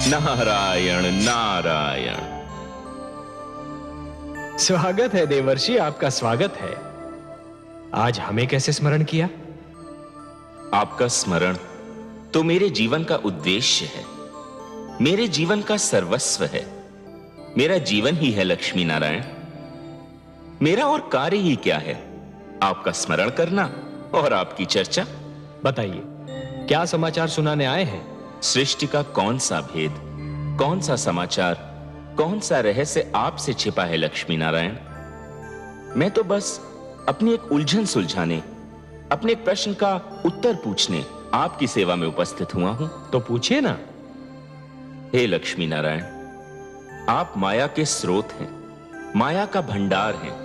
नारायण नारायण। स्वागत है देवर्षि, आपका स्वागत है। आज हमें कैसे स्मरण किया? आपका स्मरण तो मेरे जीवन का उद्देश्य है, मेरे जीवन का सर्वस्व है। मेरा जीवन ही है लक्ष्मी नारायण। मेरा और कार्य ही क्या है? आपका स्मरण करना और आपकी चर्चा। बताइए, क्या समाचार सुनाने आए हैं? सृष्टि का कौन सा भेद, कौन सा समाचार, कौन सा रहस्य आपसे छिपा है लक्ष्मी नारायण? मैं तो बस अपनी एक उलझन सुलझाने, अपने एक प्रश्न का उत्तर पूछने आपकी सेवा में उपस्थित हुआ हूं। तो पूछिए ना। हे लक्ष्मी नारायण, आप माया के स्रोत हैं, माया का भंडार हैं,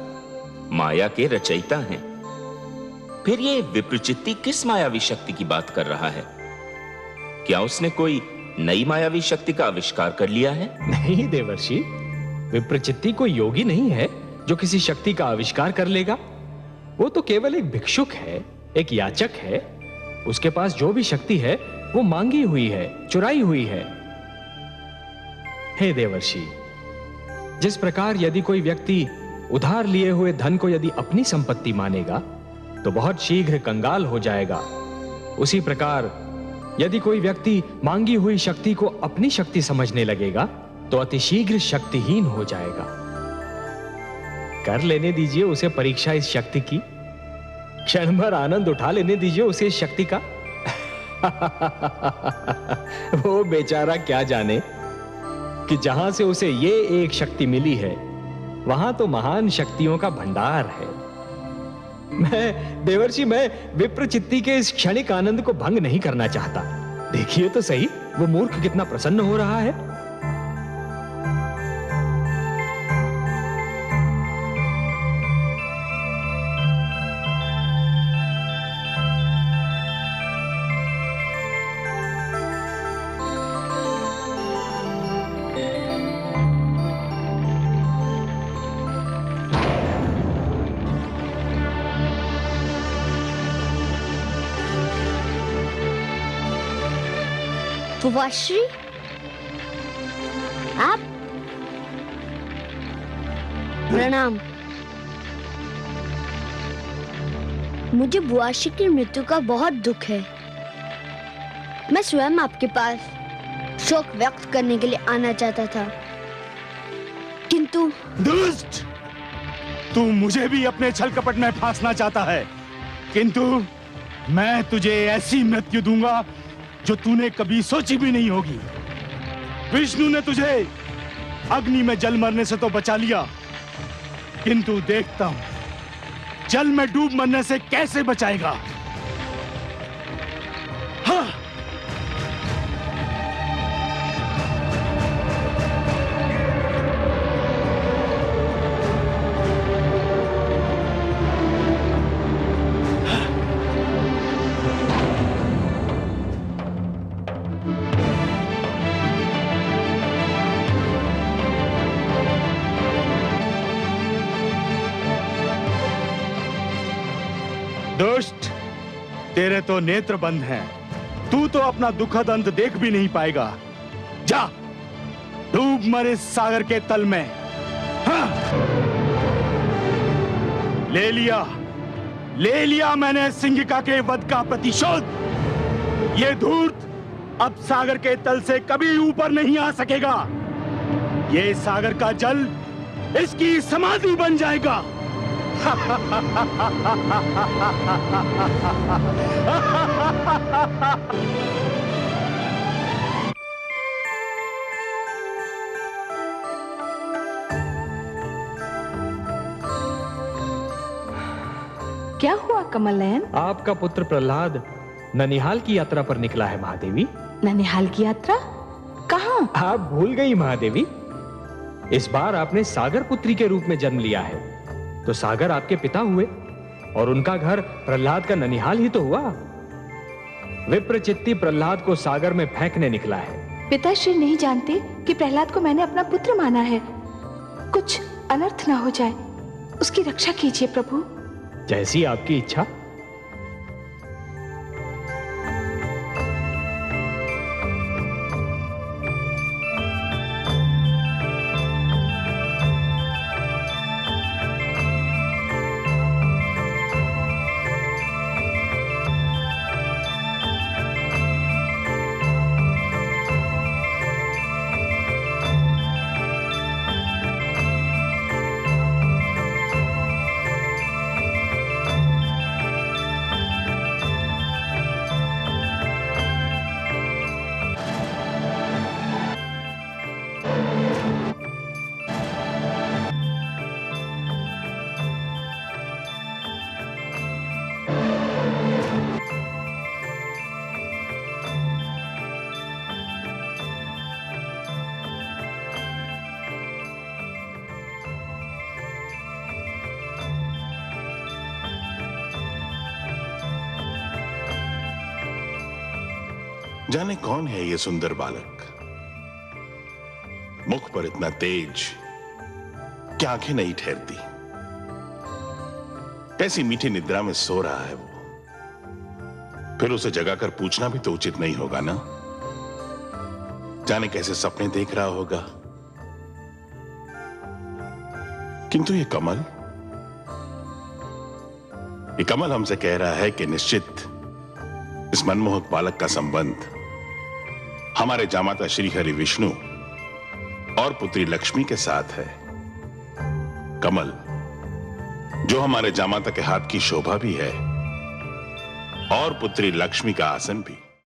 माया के रचयिता हैं। फिर ये विप्रचित्ती किस मायावी शक्ति की बात कर रहा है? क्या उसने कोई नई मायावी शक्ति का आविष्कार कर लिया है? नहीं देवर्षि, विप्रचित्ती कोई योगी नहीं है जो किसी शक्ति का आविष्कार कर लेगा। वो तो केवल एक भिक्षुक है, एक याचक है। उसके पास जो भी शक्ति है वो मांगी हुई है, चुराई हुई है। हे देवर्षि, जिस प्रकार यदि कोई व्यक्ति उधार लिए हुए धन को यदि अपनी संपत्ति मानेगा तो बहुत शीघ्र कंगाल हो जाएगा, उसी प्रकार यदि कोई व्यक्ति मांगी हुई शक्ति को अपनी शक्ति समझने लगेगा तो अतिशीघ्र शक्तिहीन हो जाएगा। कर लेने दीजिए उसे परीक्षा इस शक्ति की, क्षण भर आनंद उठा लेने दीजिए उसे इस शक्ति का। वो बेचारा क्या जाने कि जहां से उसे ये एक शक्ति मिली है वहां तो महान शक्तियों का भंडार है। देवर्षि, मैं विप्रचित्ती के इस क्षणिक आनंद को भंग नहीं करना चाहता। देखिए तो सही, वो मूर्ख कितना प्रसन्न हो रहा है। बुआश्री, आप? प्रणाम। मुझे बुआश्री की मृत्यु का बहुत दुख है। मैं स्वयं आपके पास शोक व्यक्त करने के लिए आना चाहता था, किंतु। दुष्ट! तू मुझे भी अपने छल कपट में फांसना चाहता है, किंतु मैं तुझे ऐसी मृत्यु दूंगा जो तूने कभी सोची भी नहीं होगी। विष्णु ने तुझे अग्नि में जल मरने से तो बचा लिया, किंतु देखता हूं जल में डूब मरने से कैसे बचाएगा। हाँ। दुष्ट, तेरे तो नेत्र बंद हैं। तू तो अपना दुखद अंत देख भी नहीं पाएगा। जा, डूब मर इस सागर के तल में। हाँ। ले लिया मैंने सिंहिका के वध का प्रतिशोध। ये धूर्त अब सागर के तल से कभी ऊपर नहीं आ सकेगा। ये सागर का जल इसकी समाधि बन जाएगा। क्या हुआ कमल नयन? आपका पुत्र प्रहलाद ननिहाल की यात्रा पर निकला है महादेवी। ननिहाल की यात्रा? कहां? आप भूल गई महादेवी, इस बार आपने सागर पुत्री के रूप में जन्म लिया है, तो सागर आपके पिता हुए और उनका घर प्रहलाद का ननिहाल ही तो हुआ। विप्रचित्ती प्रहलाद को सागर में फेंकने निकला है। पिताश्री नहीं जानते कि प्रहलाद को मैंने अपना पुत्र माना है। कुछ अनर्थ ना हो जाए, उसकी रक्षा कीजिए प्रभु। जैसी आपकी इच्छा। जाने कौन है ये सुंदर बालक, मुख पर इतना तेज कि आंखें नहीं ठहरती। कैसी मीठी निद्रा में सो रहा है वो। फिर उसे जगाकर पूछना भी तो उचित नहीं होगा ना। जाने कैसे सपने देख रहा होगा। किंतु ये कमल हमसे कह रहा है कि निश्चित इस मनमोहक बालक का संबंध हमारे जामाता श्री हरि विष्णु और पुत्री लक्ष्मी के साथ है। कमल जो हमारे जामाता के हाथ की शोभा भी है और पुत्री लक्ष्मी का आसन भी।